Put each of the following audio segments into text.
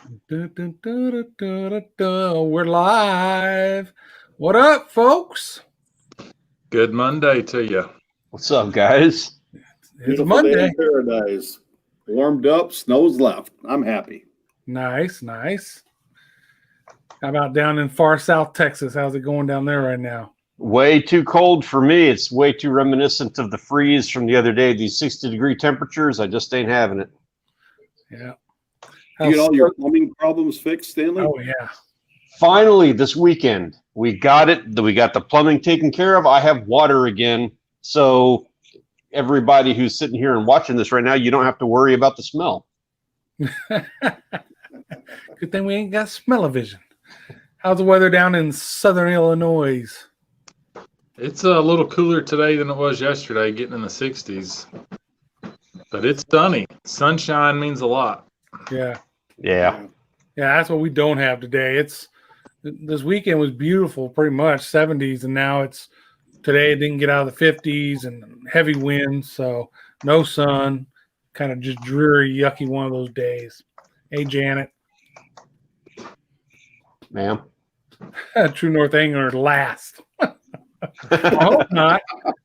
We're live. What up, folks? Good Monday to you. What's up, guys? It's Monday. Day in paradise. Warmed up, snow's left. I'm happy. Nice. How about down in far South Texas? How's it going down there right now? Way too cold for me. It's way too reminiscent of the freeze from the other day. These 60-degree temperatures, I just ain't having it. Yeah. You get all your plumbing problems fixed, Stanley? Oh, yeah. Finally, this weekend, we got it. We got the plumbing taken care of. I have water again. So everybody who's sitting here and watching this right now, you don't have to worry about the smell. Good thing we ain't got smell-o-vision. How's the weather down in southern Illinois? It's a little cooler today than it was yesterday, getting in the 60s. But it's sunny. Sunshine means a lot. Yeah. Yeah. Yeah, that's what we don't have today. This weekend was beautiful, pretty much 70s, and now today it didn't get out of the 50s and heavy winds, so no sun, kind of just dreary, yucky one of those days. Hey, Janet. Ma'am. True North Angler last. I hope not.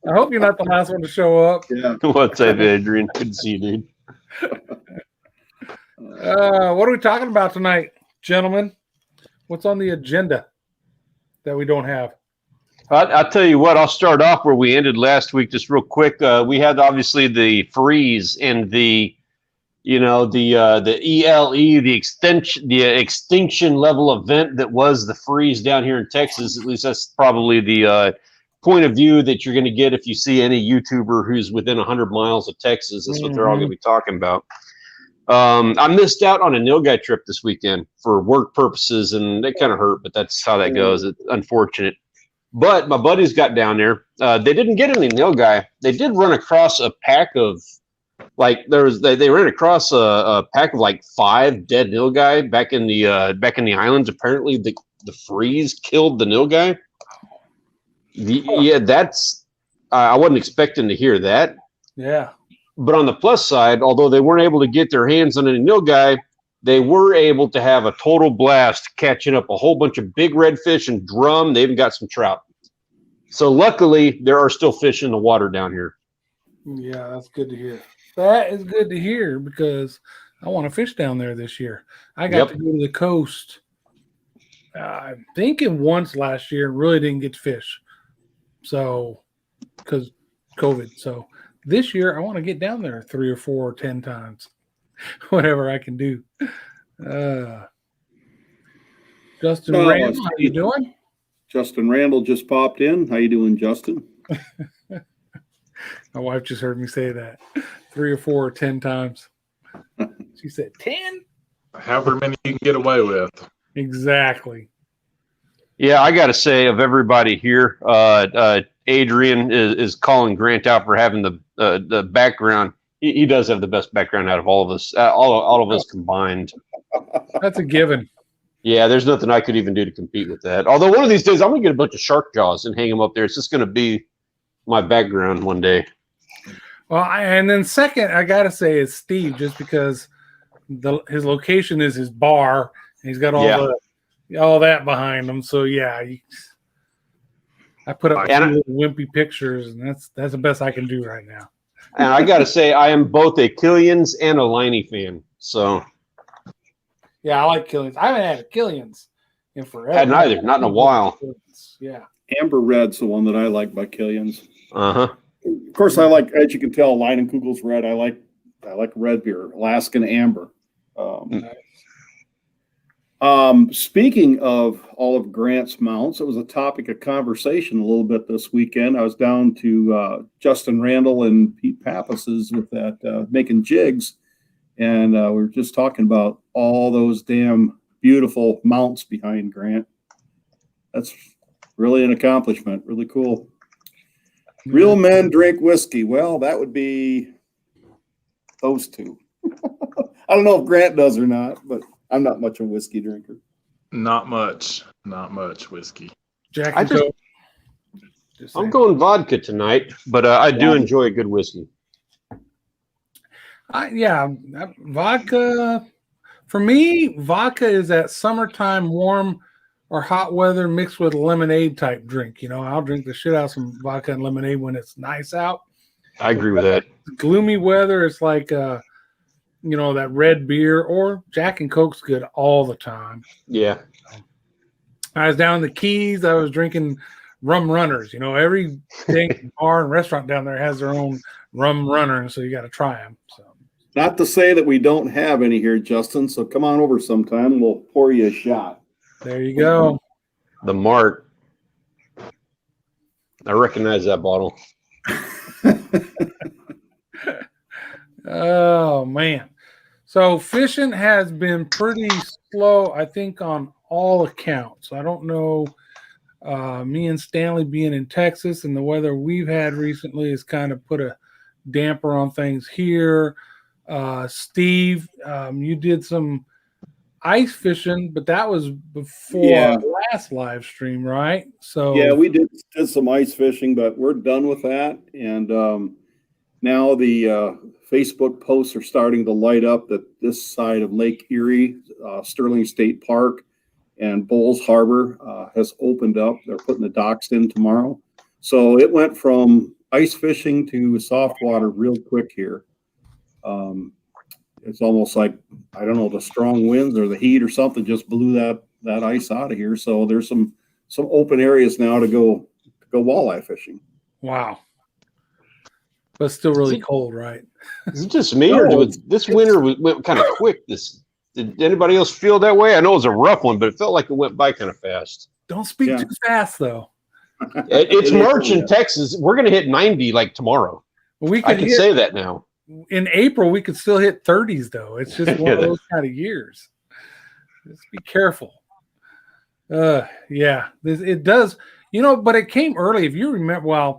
I hope you're not the last one to show up. Yeah. What's up, Adrian? Good to see you, dude. What are we talking about tonight, gentlemen? What's on the agenda that we don't have? I'll tell you what, I'll start off where we ended last week, just real quick. We had obviously the freeze and the ELE, the extinction level event that was the freeze down here in Texas. At least that's probably the point of view that you're going to get if you see any YouTuber who's within 100 miles of Texas. That's what they're all going to be talking about. I missed out on a nilgai trip this weekend for work purposes, and it kind of hurt, but that's how that goes. It's unfortunate. But my buddies got down there. They didn't get any nilgai. They did run across a pack of, they ran across a pack of 5 dead nilgai back in the islands. Apparently, the freeze killed the nilgai. Yeah, that's I wasn't expecting to hear that. Yeah. But on the plus side, although they weren't able to get their hands on any nilgai, they were able to have a total blast catching up a whole bunch of big redfish and drum. They even got some trout. So luckily, there are still fish in the water down here. Yeah, that's good to hear. That is good to hear because I want to fish down there this year. I got to go to the coast. I'm thinking once last year and really didn't get to fish. So, because COVID. So this year I want to get down there 3 or 4 or 10 times, whatever I can do. Justin Randall, how you doing? Justin Randall just popped in. How you doing, Justin? My wife just heard me say that 3 or 4 or 10 times. She said 10. However many you can get away with. Exactly. Yeah, I got to say, of everybody here, Adrian is calling Grant out for having the background. He does have the best background out of all of us, all of us combined. That's a given. Yeah, there's nothing I could even do to compete with that. Although one of these days I'm gonna get a bunch of shark jaws and hang them up there. It's just gonna be my background one day. Well, and then second, I gotta say is Steve, just because his location is his bar. And he's got all that behind him. So yeah, I put up 2 little wimpy pictures, and that's the best I can do right now. And I gotta say, I am both a Killian's and a Liney fan. So yeah, I like Killian's. I haven't had a Killian's in forever. Hadn't either, not in a while. Yeah. Amber Red's the one that I like by Killian's. Uh-huh. Of course, I like, as you can tell, Leinenkugel's red. I like red beer, Alaskan Amber. Speaking of all of Grant's mounts, it was a topic of conversation a little bit this weekend. I was down to Justin Randall and Pete Pappas's with that making jigs, and we were just talking about all those damn beautiful mounts behind Grant. That's really an accomplishment. Really cool. Real men drink whiskey. Well, that would be those two. I don't know if Grant does or not, but I'm not much of a whiskey drinker. Not much whiskey. Jack, I'm going vodka tonight, but I do enjoy a good whiskey. Vodka For me, vodka is that summertime warm or hot weather mixed with lemonade type drink. I'll drink the shit out of some vodka and lemonade when it's nice out. I agree with that. Gloomy weather, it's like that red beer or Jack and Coke's good all the time. Yeah. I was down in the Keys. I was drinking rum runners. Every big bar and restaurant down there has their own rum runner, so you got to try them. So. Not to say that we don't have any here, Justin. So come on over sometime. We'll pour you a shot. There you go. The Mart. I recognize that bottle. Oh, man. So fishing has been pretty slow, I think, on all accounts. I don't know. Me and Stanley being in Texas and the weather we've had recently has kind of put a damper on things here. Steve, you did some ice fishing, but that was before our last live stream, right? So yeah, we did some ice fishing, but we're done with that. And now the Facebook posts are starting to light up that this side of Lake Erie, Sterling State Park, and Bowles Harbor has opened up. They're putting the docks in tomorrow. So it went from ice fishing to soft water real quick here. It's almost like, I don't know, the strong winds or the heat or something just blew that ice out of here. So there's some open areas now to go walleye fishing. Wow. But it's still really cold, right? Is it just me, or this winter went kind of quick? Did anybody else feel that way? I know it was a rough one, but it felt like it went by kind of fast. Don't speak too fast, though. It's March in Texas. We're going to hit 90 like tomorrow. I can say that now. In April, we could still hit 30s, though. It's just one of those kind of years. Just be careful. It does. But it came early. If you remember,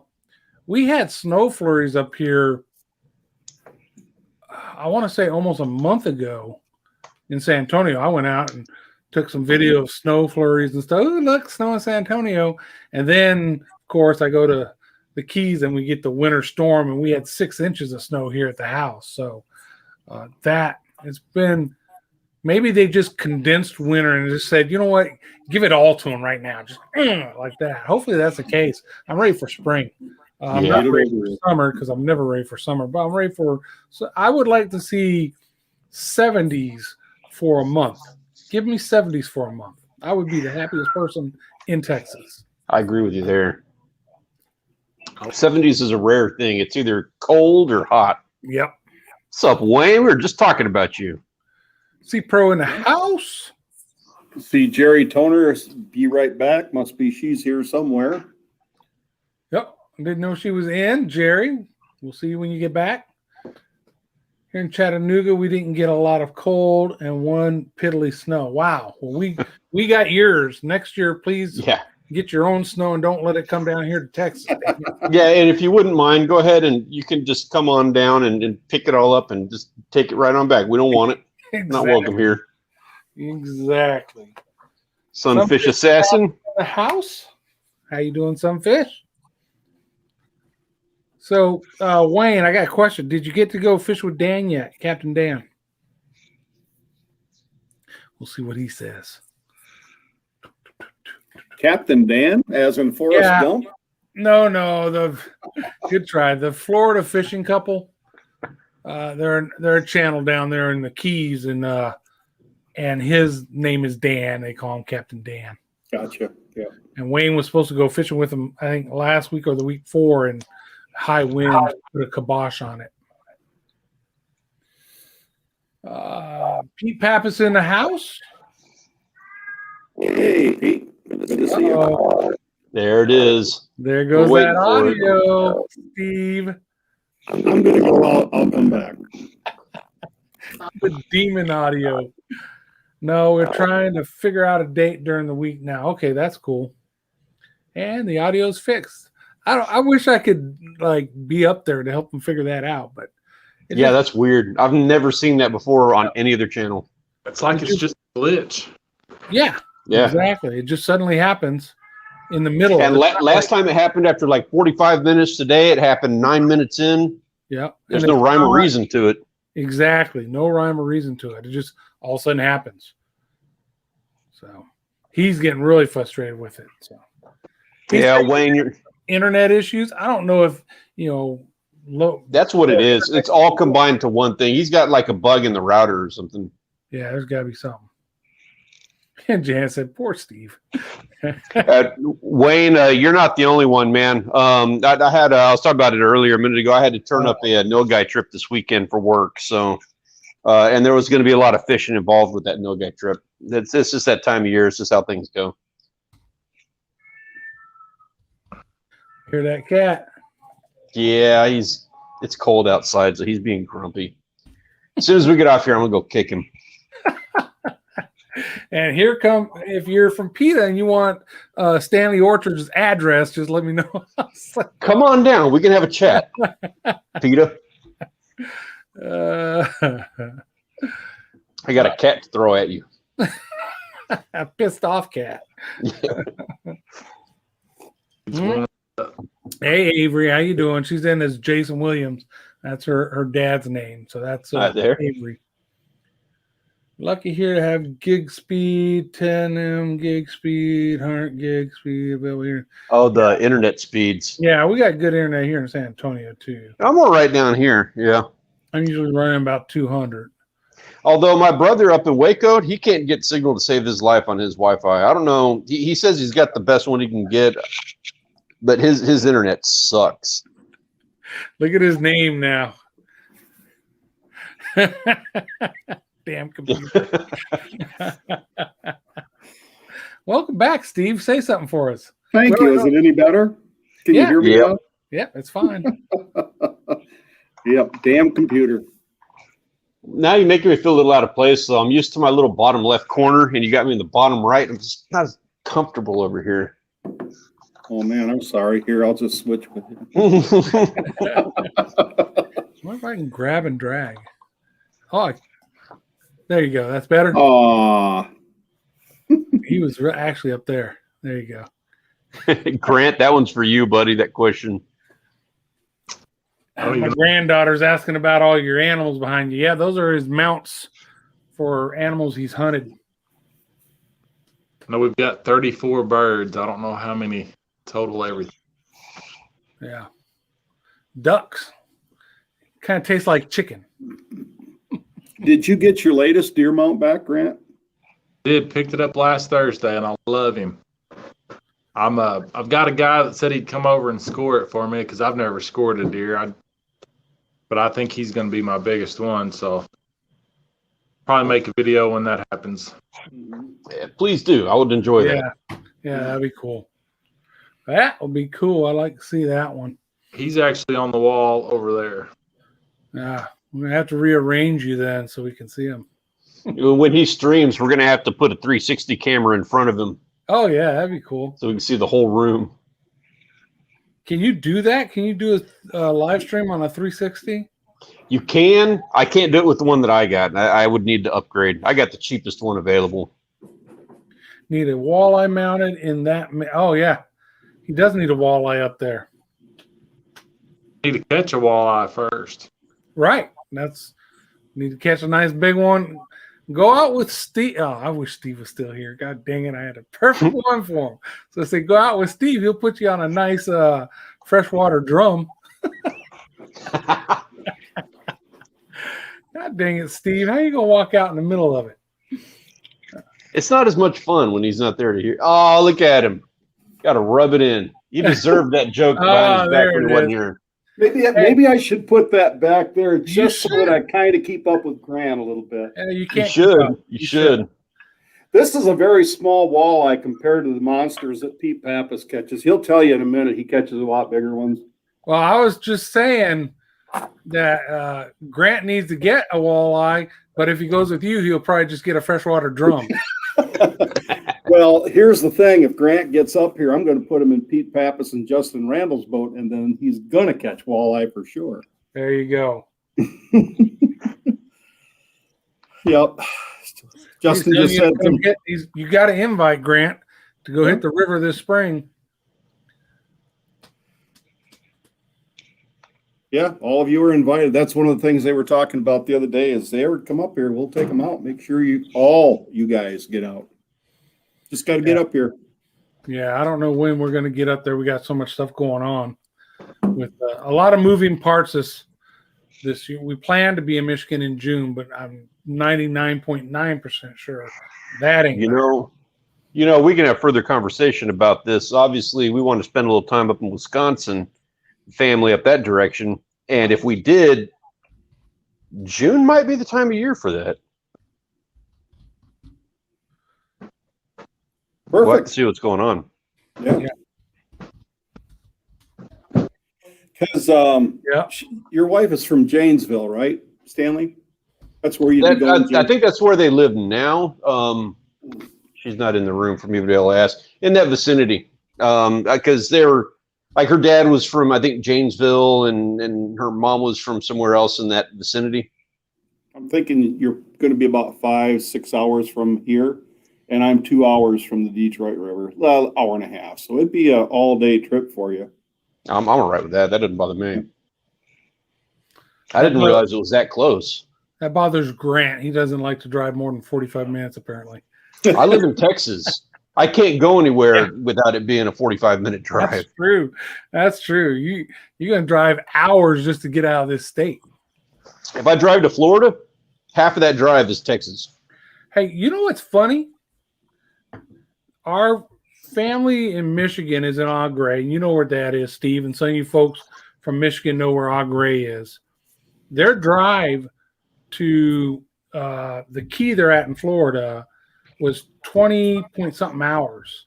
we had snow flurries up here, I want to say almost a month ago in San Antonio. I went out and took some video of snow flurries and stuff. Oh, look, snow in San Antonio. And then, of course, I go to the Keys and we get the winter storm, and we had 6 inches of snow here at the house. So that it's been, maybe they just condensed winter and just said, you know what, give it all to them right now. Just like that. Hopefully that's the case. I'm ready for spring. I'm not ready for summer because I'm never ready for summer, but I'm ready for, so I would like to see 70s for a month. Give me 70s for a month. I would be the happiest person in Texas. I agree with you there. 70s is a rare thing. It's either cold or hot. Yep. What's up, Wayne? We were just talking about you. See Pro in the house. See Jerry Toner, be right back. Must be she's here somewhere. Yep. I didn't know she was in. Jerry, we'll see you when you get back. Here in Chattanooga, we didn't get a lot of cold and one piddly snow. Wow. Well, we got yours. Next year, please get your own snow and don't let it come down here to Texas. Yeah, and if you wouldn't mind, go ahead and you can just come on down and pick it all up and just take it right on back. We don't want it. Exactly. Not welcome here. Exactly. Sunfish Assassin. In the house. How you doing, Sunfish? So, Wayne, I got a question. Did you get to go fish with Dan yet, Captain Dan? We'll see what he says. Captain Dan, as in Forrest Gump? No. Good try. The Florida fishing couple. They're a channel down there in the Keys, and his name is Dan. They call him Captain Dan. Gotcha. Yeah. And Wayne was supposed to go fishing with him, I think, last week or the week before, and high wind put a kibosh on it. Pete Pappas in the house. Hey, Pete. Good to see you. There it is. There goes that audio, Steve. I'm going to go out. I'll come back. The demon audio. No, we're trying to figure out a date during the week now. Okay, that's cool. And the audio's fixed. I wish I could be up there to help them figure that out, but that's weird. I've never seen that before on any other channel. It's like it's just a glitch. Yeah, exactly. It just suddenly happens in the middle. And last time it happened after 45 minutes. Today it happened 9 minutes in. Yeah, there's no rhyme or reason to it. Exactly. No rhyme or reason to it. It just all of a sudden happens. So he's getting really frustrated with it. So Yeah, Wayne, internet issues. I don't know if that's what it is. It's all combined to one thing. He's got like a bug in the router or something. Yeah, there's got to be something. And Jan said, "Poor Steve." Wayne, you're not the only one, man. I was talking about it earlier a minute ago. I had to turn up a no-guy trip this weekend for work. So, and there was going to be a lot of fishing involved with that no-guy trip. It's just that time of year. It's just how things go. Hear that cat? Yeah, it's cold outside, so he's being grumpy. As soon as we get off here, I'm going to go kick him. And here if you're from PETA and you want Stanley Orchard's address, just let me know. Come on down. We can have a chat. PETA. I got a cat to throw at you. A pissed off cat. Hey, Avery, how you doing? She's in as Jason Williams. That's her dad's name. So that's there. Avery. Lucky here to have gig speed, 10M gig speed, 100 gig speed available here. Oh, the internet speeds. Yeah, we got good internet here in San Antonio too. I'm all right down here. Yeah. I'm usually running about 200. Although my brother up in Waco, he can't get signal to save his life on his Wi-Fi. I don't know. He says he's got the best one he can get, but his internet sucks. Look at his name now. Damn computer. Welcome back, Steve. Say something for us. Thank you. Is it any better? Can you hear me now? Yeah, it's fine. Yep. Damn computer. Now you're making me feel a little out of place. So I'm used to my little bottom left corner, and you got me in the bottom right. I'm just not as comfortable over here. Oh, man, I'm sorry. Here, I'll just switch with you. What if I can grab and drag? Oh, there you go. That's better. Aw. He was actually up there. There you go. Grant, that one's for you, buddy, that question. My granddaughter's asking about all your animals behind you. Yeah, those are his mounts for animals he's hunted. No, we've got 34 birds. I don't know how many total everything. Yeah. Ducks. Kind of tastes like chicken. Did you get your latest deer mount back, Grant? Picked it up last Thursday, and I love him. I've got a guy that said he'd come over and score it for me because I've never scored a deer. But I think he's going to be my biggest one, so probably make a video when that happens. Yeah, please do. I would enjoy that. Yeah, that'd be cool. That would be cool. I like to see that one. He's actually on the wall over there. Yeah, we're gonna have to rearrange you then so we can see him. When he streams, we're gonna have to put a 360 camera in front of him. Oh yeah, that'd be cool. So we can see the whole room. Can you do that? Can you do a live stream on a 360? You can. I can't do it with the one that I got. I would need to upgrade. I got the cheapest one available. Need a walleye mounted in that. Oh yeah, he does need a walleye up there. Need to catch a walleye first. Right. Need to catch a nice big one. Go out with Steve. Oh, I wish Steve was still here. God dang it. I had a perfect one for him. So I say, go out with Steve. He'll put you on a nice freshwater drum. God dang it, Steve. How you going to walk out in the middle of it? It's not as much fun when he's not there to hear. Oh, look at him. Got to rub it in. You deserve that joke behind his back when he wasn't here. Maybe I should put that back there just so that I kind of keep up with Grant a little bit. You can't. You should. This is a very small walleye compared to the monsters that Pete Pappas catches. He'll tell you in a minute he catches a lot bigger ones. Well, I was just saying that Grant needs to get a walleye, but if he goes with you, he'll probably just get a freshwater drum. Well, here's the thing. If Grant gets up here, I'm going to put him in Pete Pappas and Justin Randall's boat, and then he's going to catch walleye for sure. There you go. Yep. Justin just said you got to invite Grant to go hit the river this spring. Yeah, all of you are invited. That's one of the things they were talking about the other day. Is they ever come up here, we'll take them out. Make sure you guys get out. Just got to get up here. Yeah, I don't know when we're going to get up there. We got so much stuff going on with a lot of moving parts this year. We plan to be in Michigan in June, but I'm 99.9% sure that ain't. We can have further conversation about this. Obviously, we want to spend a little time up in Wisconsin, family up that direction. And if we did, June might be the time of year for that. Perfect. We'll have to see what's going on. Yeah. Because your wife is from Janesville, right, Stanley? That's where you'd be going. I think that's where they live now. She's not in the room for me to be able to ask. In that vicinity, because they're like her dad was from, I think, Janesville, and her mom was from somewhere else in that vicinity. I'm thinking you're going to be about 5-6 hours from here, and I'm 2 hours from the Detroit River, well, hour and a half. So it'd be an all-day trip for you. I'm all right with that. That doesn't bother me. I didn't realize it was that close. That bothers Grant. He doesn't like to drive more than 45 minutes, apparently. I live in Texas. I can't go anywhere without it being a 45-minute drive. That's true. That's true. You're going to drive hours just to get out of this state. If I drive to Florida, half of that drive is Texas. Hey, you know what's funny? Our family in Michigan is in Eau Gray. You know where that is, Steve, and some of you folks from Michigan know where Eau Gray is. Their drive to the key they're at in Florida was 20-point-something hours.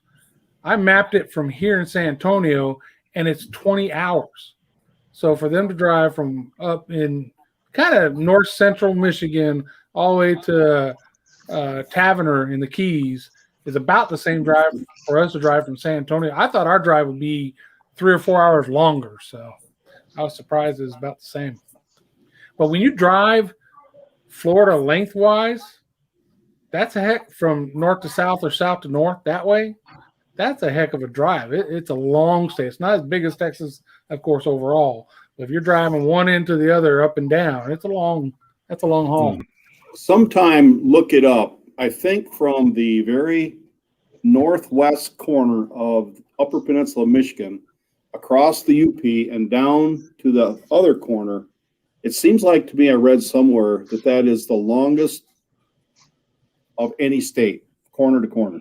I mapped it from here in San Antonio, and it's 20 hours. So for them to drive from up in kind of north central Michigan all the way to Taverner in the Keys is about the same drive for us to drive from San Antonio. I thought our drive would be 3 or 4 hours longer, so I was surprised it was about the same. But when you drive Florida lengthwise, that's a heck from north to south or south to north that way. That's a heck of a drive. It's a long stay. It's not as big as Texas, of course, overall. But if you're driving one end to the other, up and down, that's a long haul. Sometime look it up. I think from the very northwest corner of Upper Peninsula, Michigan, across the UP and down to the other corner, it seems like to me I read somewhere that is the longest of any state, corner to corner.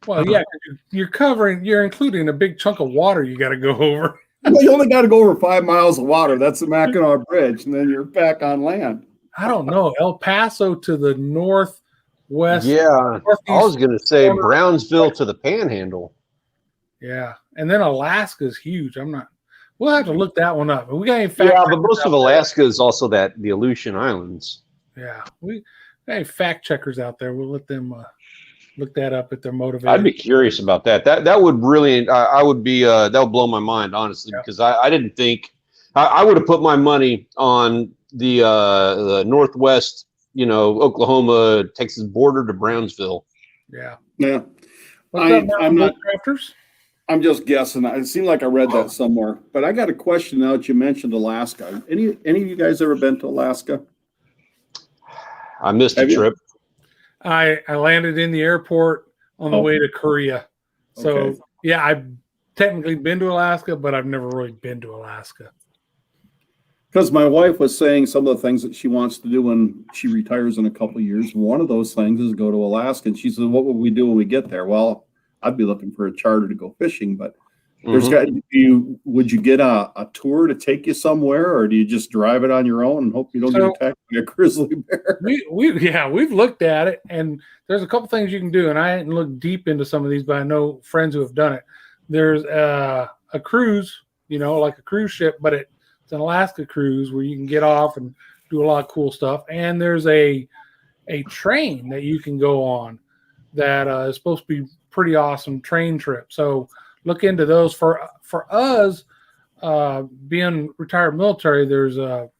Well, yeah, you're including a big chunk of water you got to go over. Well, you only got to go over 5 miles of water. That's the Mackinac Bridge, and then you're back on land. I don't know. El Paso to the northwest. Yeah, I was going to say Brownsville to the Panhandle. Yeah, and then Alaska's huge. We'll have to look that one up. We got any but most of Alaska is also the Aleutian Islands. Yeah, we got any fact checkers out there. We'll let them look that up if they're motivated. I'd be curious about that. That would really, I would be, that would blow my mind, honestly, because I didn't think, I would have put my money on the northwest, Oklahoma, Texas border to Brownsville. Yeah. Yeah. I'm not crafters. I'm just guessing. It seemed like I read that somewhere. But I got a question now that you mentioned Alaska. Any of you guys ever been to Alaska? I missed a trip. I landed in the airport on the way to Korea. So, yeah, I've technically been to Alaska, but I've never really been to Alaska. Because my wife was saying some of the things that she wants to do when she retires in a couple of years. One of those things is go to Alaska. And she said, what will we do when we get there? Well, I'd be looking for a charter to go fishing, but would you get a tour to take you somewhere, or do you just drive it on your own and hope you don't get attacked by a grizzly bear? We've looked at it, and there's a couple things you can do, and I didn't look deep into some of these, but I know friends who have done it. There's a cruise, like a cruise ship, but it's an Alaska cruise where you can get off and do a lot of cool stuff. And there's a train that you can go on that is supposed to be pretty awesome train trip. So look into those. For us, being retired military, there's a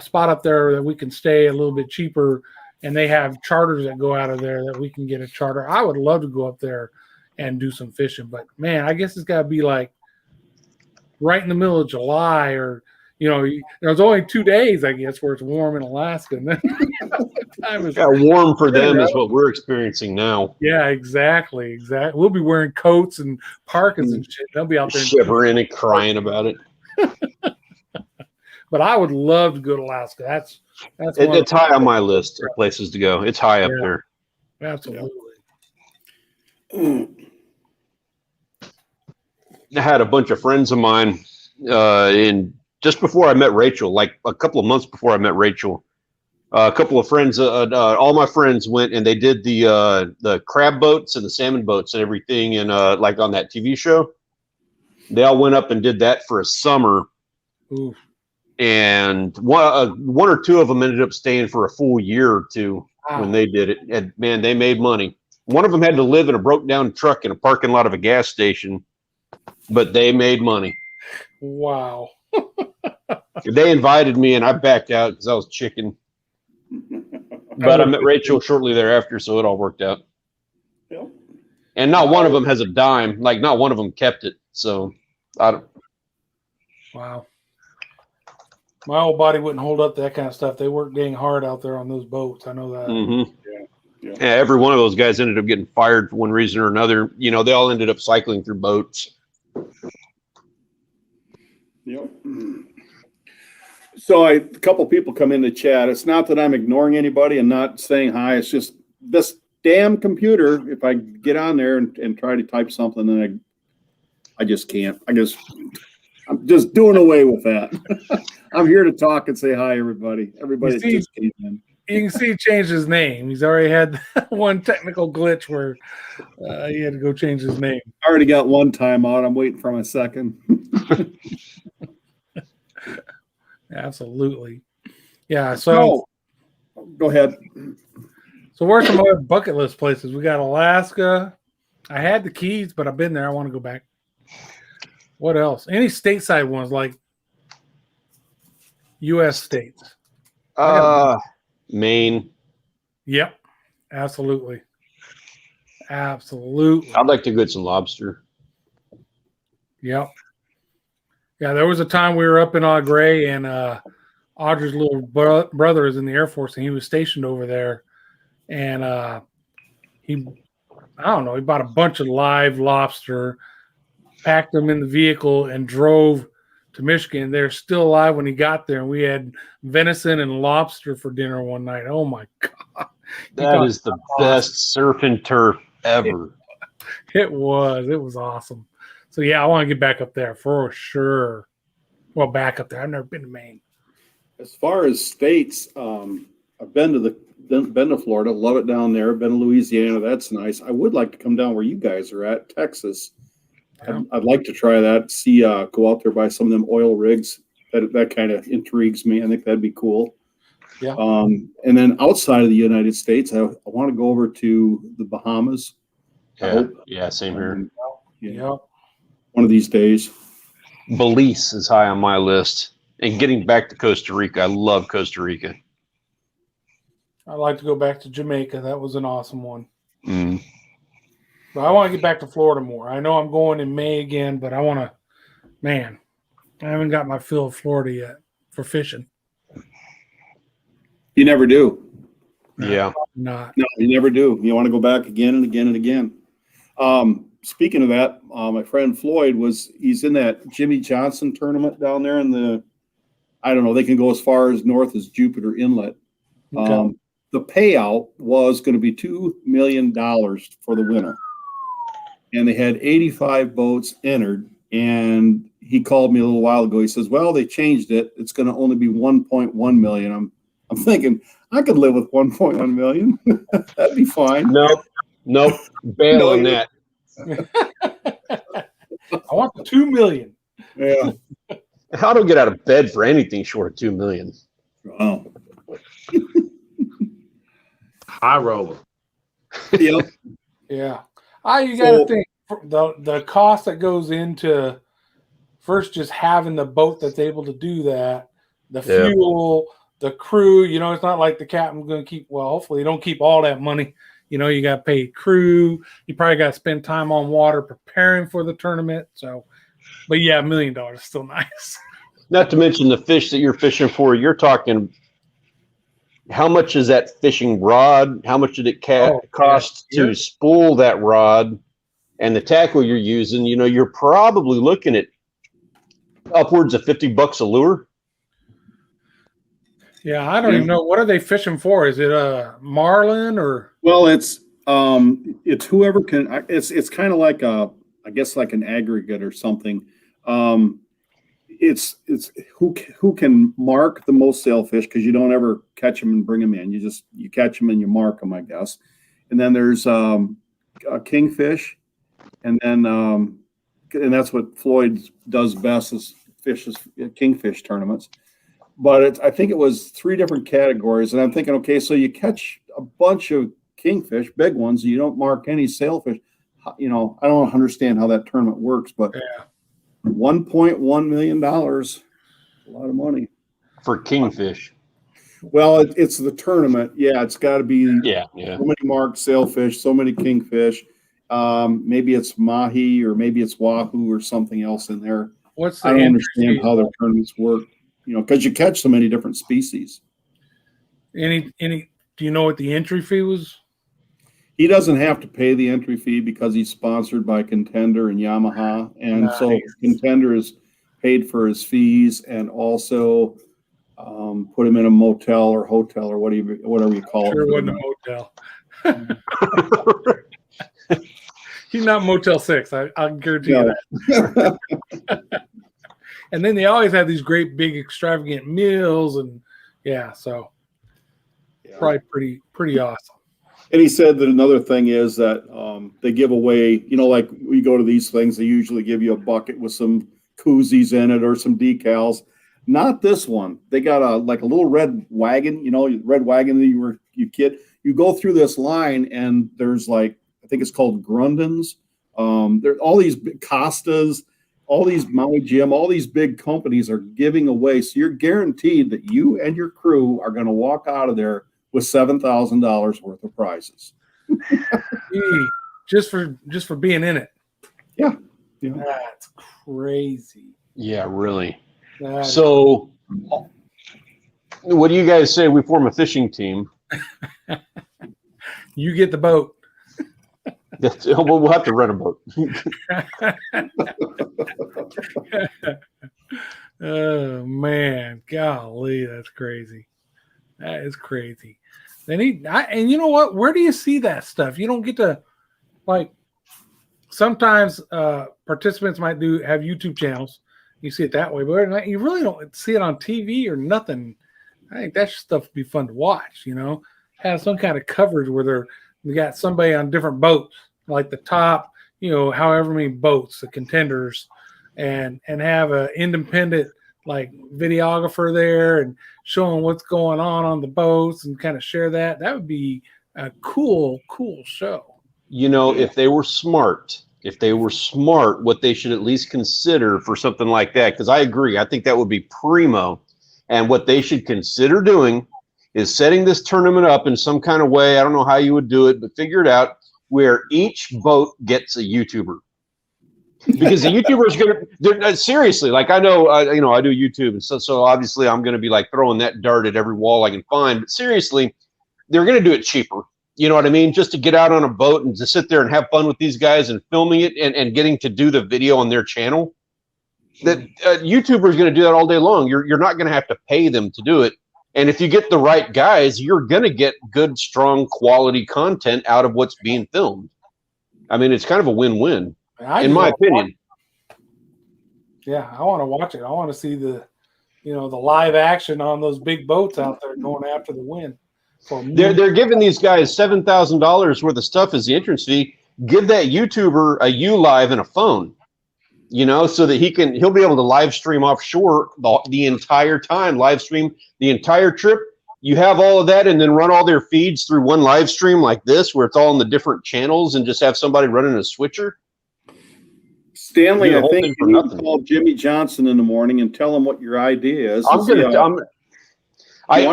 spot up there that we can stay a little bit cheaper, and they have charters that go out of there that we can get a charter. I would love to go up there and do some fishing, but man, I guess it's got to be like right in the middle of July, or there's only 2 days, I guess, where it's warm in Alaska. And then time is warm for them is what we're experiencing now. Yeah, exactly. We'll be wearing coats and parkas and shit. They'll be out there shivering and crying about it. But I would love to go to Alaska. It's high on my list of places to go. It's high up there. Absolutely. I had a bunch of friends of mine just before I met Rachel, like a couple of months before I met Rachel. A couple of friends, all my friends went and they did the crab boats and the salmon boats and everything, and like on that TV show. They all went up and did that for a summer. Ooh. And one or two of them ended up staying for a full year or two when they did it. And man, they made money. One of them had to live in a broke down truck in a parking lot of a gas station, but they made money. Wow. They invited me and I backed out because I was chicken. But I met Rachel shortly thereafter, so it all worked out. Yep. And not one of them has a dime. Like, not one of them kept it. So, I don't. Wow. My old body wouldn't hold up that kind of stuff. They work dang hard out there on those boats. I know that. Mm-hmm. Yeah, every one of those guys ended up getting fired for one reason or another. They all ended up cycling through boats. Yep. So a couple people come in the chat. It's not that I'm ignoring anybody and not saying hi. It's just this damn computer. If I get on there and try to type something, then I just can't. I'm just doing away with that. I'm here to talk and say hi, everybody. Everybody that just came in. You can see he changed his name. He's already had one technical glitch where he had to go change his name. I already got one time out. I'm waiting for my second. Absolutely. Yeah. So go ahead. So where's some other bucket list places? We got Alaska. I had the Keys, but I've been there. I want to go back. What else? Any stateside ones like U.S. states? Maine. Yep. Absolutely. Absolutely. I'd like to get some lobster. Yep. Yeah, there was a time we were up in Gray, and Audrey's little brother is in the Air Force, and he was stationed over there. And he bought a bunch of live lobster, packed them in the vehicle, and drove to Michigan. They're still alive when he got there, and we had venison and lobster for dinner one night. Oh, my God. That is the best surf and turf ever. It was awesome. So, yeah, I want to get back up there for sure. Well, back up there. I've never been to Maine. As far as states, I've been to Florida. Love it down there. Been to Louisiana. That's nice. I would like to come down where you guys are at, Texas. Yeah. I'd like to try that. See, go out there by some of them oil rigs. That kind of intrigues me. I think that'd be cool. Yeah. And then outside of the United States, I want to go over to the Bahamas. Yeah, same here. Yeah. One of these days. Belize is high on my list. And getting back to Costa Rica. I love Costa Rica. I'd like to go back to Jamaica. That was an awesome one. Mm. But I want to get back to Florida more. I know I'm going in May again, but I haven't got my fill of Florida yet for fishing. You never do. Yeah. No, you never do. You want to go back again and again and again. Speaking of that, my friend Floyd he's in that Jimmy Johnson tournament down there they can go as far as north as Jupiter Inlet. Okay. The payout was going to be $2 million for the winner. And they had 85 boats entered. And he called me a little while ago. He says, well, they changed it. It's going to only be 1.1 million. I'm thinking I could live with 1.1 million. That'd be fine. Nope. Bail on that. I want the 2 million. Yeah. How do I get out of bed for anything short of 2 million? Oh. High roller. Yep. Yeah. You got to think the cost that goes into first just having the boat that's able to do that, the fuel, the crew. It's not like the captain's going to keep. Well, hopefully, you don't keep all that money. You got to pay crew. You probably got to spend time on water preparing for the tournament. So, but yeah, $1 million is still nice. Not to mention the fish that you're fishing for. You're talking, how much is that fishing rod? How much did it cost to spool that rod? And the tackle you're using, you know, you're probably looking at upwards of $50 a lure. Yeah, I don't even know. What are they fishing for? Is it a marlin or? Well, it's whoever can. It's kind of like I guess like an aggregate or something. It's who can mark the most sailfish, because you don't ever catch them and bring them in. You catch them and you mark them, I guess. And then there's a kingfish, and then and that's what Floyd does best, is fishes kingfish tournaments. But I think it was 3 different categories, and I'm thinking, okay, so you catch a bunch of kingfish, big ones, and you don't mark any sailfish. You know, I don't understand how that tournament works, but $1.1 million, a lot of money for kingfish. Well, it's the tournament. Yeah, it's got to be so many marked sailfish, so many kingfish. Maybe it's mahi, or maybe it's wahoo, or something else in there. I don't understand how the tournaments work. You know, because you catch so many different species. Do you know what the entry fee was? He doesn't have to pay the entry fee because he's sponsored by Contender and Yamaha, and so Contender is paid for his fees, and also put him in a motel or hotel or whatever you call it. Sure, wasn't a motel. He's not Motel 6. I guarantee you that. And then they always have these great big extravagant meals, and probably pretty awesome. And he said that another thing is that they give away, you know, like we go to these things, they usually give you a bucket with some koozies in it or some decals. Not this one. They got a little red wagon, you know, red wagon that you kid. You go through this line, and there's I think it's called Grundens. There's all these big Costas, all these Maui Jim, all these big companies are giving away. So you're guaranteed that you and your crew are going to walk out of there with $7,000 worth of prizes. just for being in it. Yeah. That's crazy. Yeah, really. So what do you guys say we form a fishing team? You get the boat. We'll have to rent a boat. Oh man, golly, that's crazy. That is crazy. And you know what? Where do you see that stuff? You don't get to, sometimes participants might have YouTube channels. You see it that way, but you really don't see it on TV or nothing. I think that stuff would be fun to watch. You know, have some kind of coverage where we got somebody on different boats, like the top, you know, however many boats, the contenders, and have an independent videographer there and showing what's going on the boats and kind of share that. That would be a cool show. You know, if they were smart, what they should at least consider for something like that, because I agree, I think that would be primo. And what they should consider doing is setting this tournament up in some kind of way. I don't know how you would do it, but figure it out, where each boat gets a YouTuber. Because the YouTuber is going to seriously, I know, I do YouTube, and so obviously I'm going to be throwing that dart at every wall I can find. But seriously, they're going to do it cheaper. You know what I mean? Just to get out on a boat and to sit there and have fun with these guys and filming it and getting to do the video on their channel. That YouTuber is going to do that all day long. You're not going to have to pay them to do it. And if you get the right guys, you're going to get good, strong, quality content out of what's being filmed. I mean, it's kind of a win-win. In my opinion. Yeah, I want to watch it. I want to see the live action on those big boats out there going after the wind. They're giving these guys $7,000 worth of stuff as the entrance fee. Give that YouTuber a ULive and a phone, so that he'll be able to live stream offshore the entire time, live stream the entire trip. You have all of that, and then run all their feeds through one live stream like this, where it's all in the different channels, and just have somebody running a switcher. Stanley, I think you need to call Jimmy Johnson in the morning and tell him what your idea is. Want his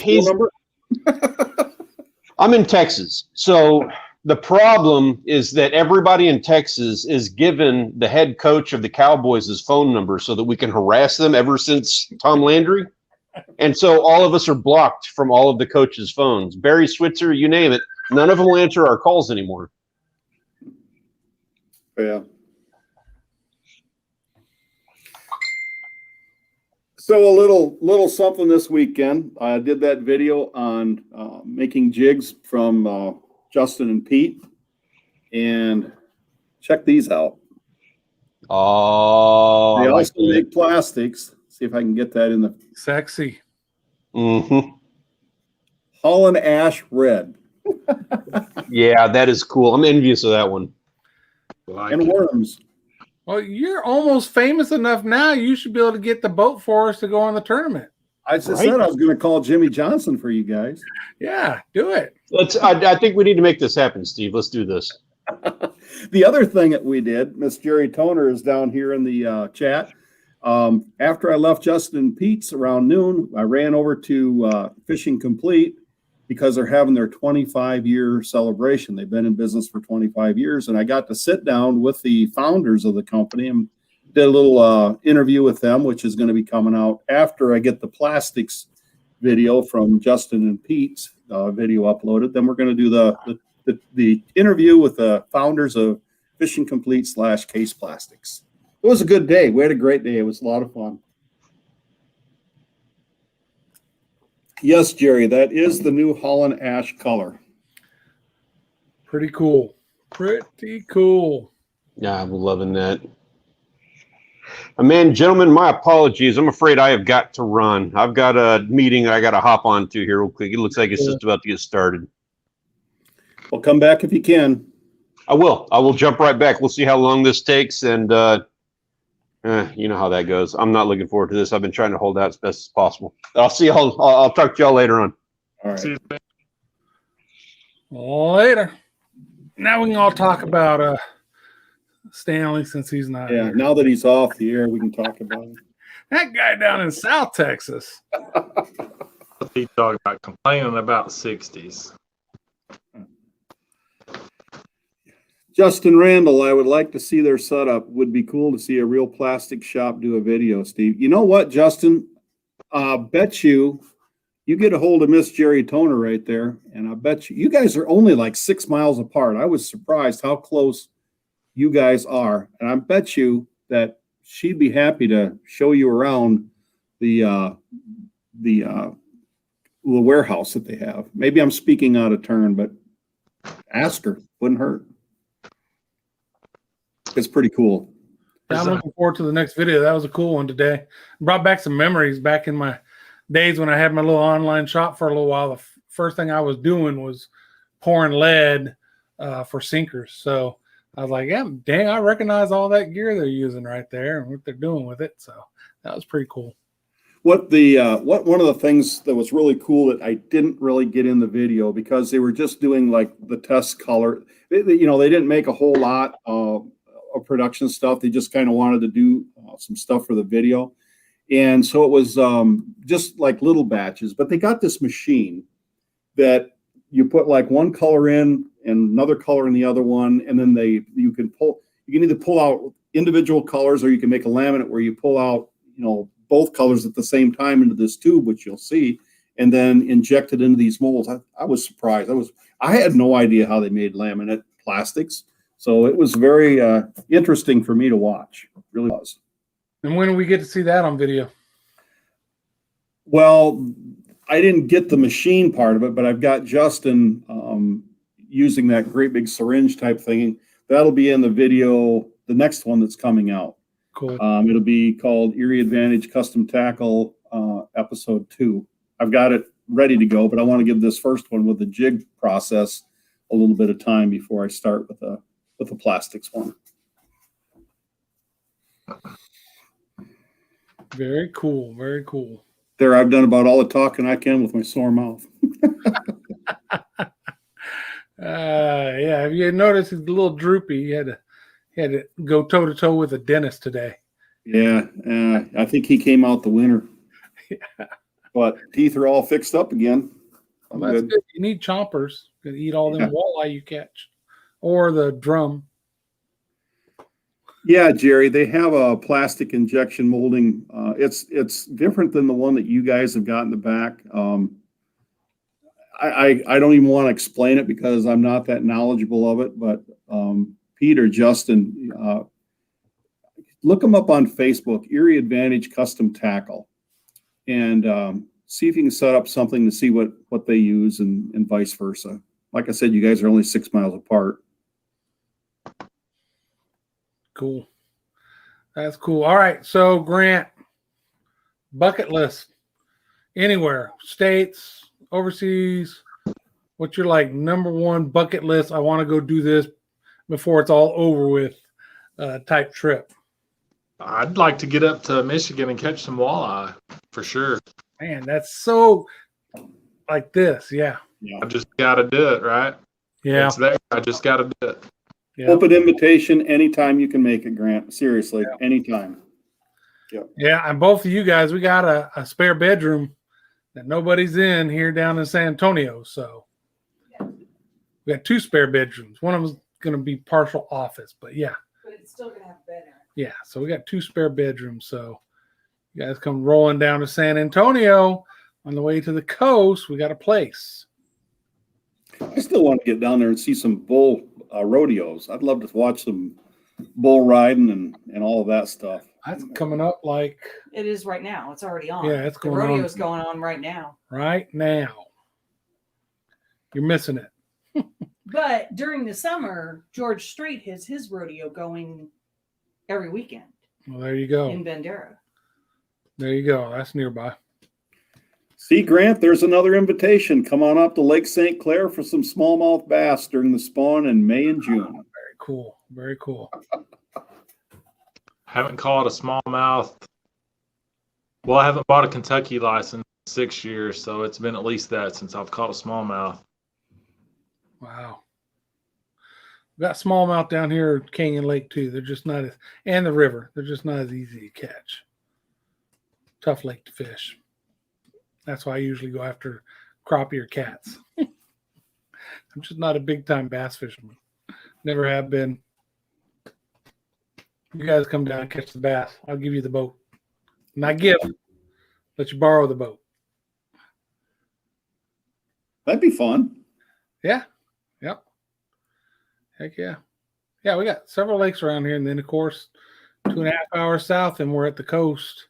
phone number? I'm in Texas, so The problem is that everybody in Texas is given the head coach of the Cowboys' phone number so that we can harass them ever since Tom Landry. And so all of us are blocked from all of the coaches' phones. Barry Switzer, you name it. None of them will answer our calls anymore. Yeah. So a little something this weekend. I did that video on making jigs from Justin and Pete, and check these out. Oh, They I also like make plastics. See if I can get that in the Sexy. Mm-hmm. Haulin Ash Red Yeah, that is cool. I'm envious of that one. and worms. Well, you're almost famous enough now. You should be able to get the boat for us to go in the tournament. I just said I was going to call Jimmy Johnson for you guys. Yeah, do it. I think we need to make this happen, Steve. Let's do this. The other thing that we did, Miss Jerry Toner is down here in the chat. After I left Justin and Pete's around noon, I ran over to Fishing Complete because they're having their 25-year celebration. They've been in business for 25 years, and I got to sit down with the founders of the company and did a little interview with them, which is going to be coming out after I get the plastics video from Justin and Pete's video uploaded. Then we're going to do the interview with the founders of Fishing Complete / Case Plastics. It was a good day. We had a great day. It was a lot of fun. Yes, Jerry, that is the new Haulin Ash color. Pretty cool. Pretty cool. Yeah, I'm loving that. Man, gentlemen, my apologies. I'm afraid I have got to run. I've got a meeting I got to hop on to here real quick. It looks like it's just about to get started. Well, come back if you can. I will. I will jump right back. We'll see how long this takes, and you know how that goes. I'm not looking forward to this. I've been trying to hold out as best as possible. I'll see y'all. I'll talk to y'all later on. All right. Later. Now we can all talk about Stanley since he's not Yeah, here. now that he's off the air, we can talk about it. That guy down in South Texas. He talking about complaining about 60s. Justin Randall, I would like to see their setup. Would be cool to see a real plastic shop do a video, Steve. You know what, Justin? Bet you get a hold of Miss Jerry Toner right there, and I bet you guys are only like 6 miles apart. I was surprised how close you guys are, and I bet you that she'd be happy to show you around the warehouse that they have. Maybe I'm speaking out of turn, but ask her. Wouldn't hurt. It's pretty cool. I'm looking forward to the next video. That was a cool one today. Brought back some memories back in my days when I had my little online shop for a little while. The first thing I was doing was pouring lead for sinkers. So I was like, yeah, dang, I recognize all that gear they're using right there and what they're doing with it. So that was pretty cool. One of the things that was really cool that I didn't really get in the video because they were just doing like the test color. They didn't make a whole lot of production stuff. They just kind of wanted to do some stuff for the video. And so it was just like little batches, but they got this machine that you put like one color in and another color in the other one. And then you can either pull out individual colors or you can make a laminate where you pull out, both colors at the same time into this tube, which you'll see, and then inject it into these molds. I was surprised. I had no idea how they made laminate plastics. So it was very interesting for me to watch. It really was. And when do we get to see that on video? Well, I didn't get the machine part of it, but I've got Justin using that great big syringe type thing. That'll be in the video, the next one that's coming out. Cool. It'll be called Erie Advantage Custom Tackle Episode 2. I've got it ready to go, but I want to give this first one with the jig process a little bit of time before I start with the plastics one. Very cool. Very cool. There, I've done about all the talking I can with my sore mouth. Yeah. If you noticed, he's a little droopy. He had to go toe to toe with a dentist today. Yeah, I think he came out the winner. Yeah. But teeth are all fixed up again. Well, that's good. You need chompers to eat all them walleye you catch. or the drum? Yeah, Jerry, they have a plastic injection molding. It's different than the one that you guys have got in the back. I don't even want to explain it because I'm not that knowledgeable of it. But Pete or Justin, look them up on Facebook, Erie Advantage Custom Tackle, and see if you can set up something to see what they use and vice versa. Like I said, you guys are only 6 miles apart. Cool. That's cool. All right. So, Grant, bucket list anywhere, states, overseas. What's your like number one bucket list? I want to go do this before it's all over with type trip. I'd like to get up to Michigan and catch some walleye for sure. Man, that's so like this. Yeah. I just got to do it, right? Yeah. It's there. I just got to do it. Yeah. Open invitation anytime you can make it, Grant. Seriously, anytime. Yeah, and both of you guys, we got a spare bedroom that nobody's in here down in San Antonio. So we got 2 spare bedrooms. One of them's going to be partial office, but yeah. But it's still going to have a bed in it. Yeah, so we got 2 spare bedrooms. So you guys come rolling down to San Antonio on the way to the coast. We got a place. I still want to get down there and see some bull rodeos. I'd love to watch some bull riding and all of that stuff. That's coming up like It is right now. It's already on. Yeah, it's going the on. rodeo's going on right now. right now. You're missing it. But during the summer, George Strait has his rodeo going every weekend Well, there you go. in Bandera. There you go. That's nearby. See, Grant, there's another invitation. Come on up to Lake St. Clair for some smallmouth bass during the spawn in May and June. Very cool. Very cool. Haven't caught a smallmouth. Well, I haven't bought a Kentucky license in 6 years, so it's been at least that since I've caught a smallmouth. Wow. We got smallmouth down here at Canyon Lake too. They're just not as, and the river. They're just not as easy to catch. Tough lake to fish. That's why I usually go after crappie or cats. I'm just not a big time bass fisherman. Never have been. You guys come down and catch the bass. I'll give you the boat. Not give, let you borrow the boat. That'd be fun. Yeah. Yep. Heck yeah. Yeah, we got several lakes around here. And then, of course, 2.5 hours south, and we're at the coast.